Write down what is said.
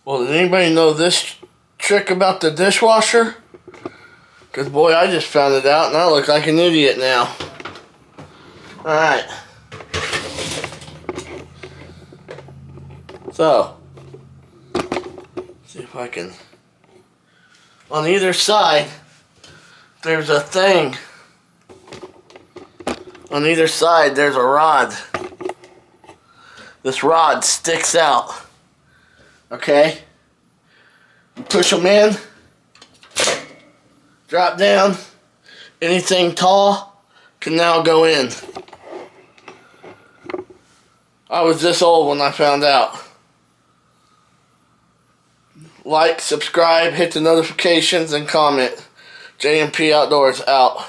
Well, did anybody know this trick about the dishwasher? Because, boy, I just found it out and I look like an idiot now. Alright. So, see if I can. On either side, there's a thing. On either side, there's a rod. This rod sticks out. Okay? You push them in. Drop down. Anything tall can now go in. I was this old when I found out. Like, subscribe, hit the notifications, and comment. JMP Outdoors out.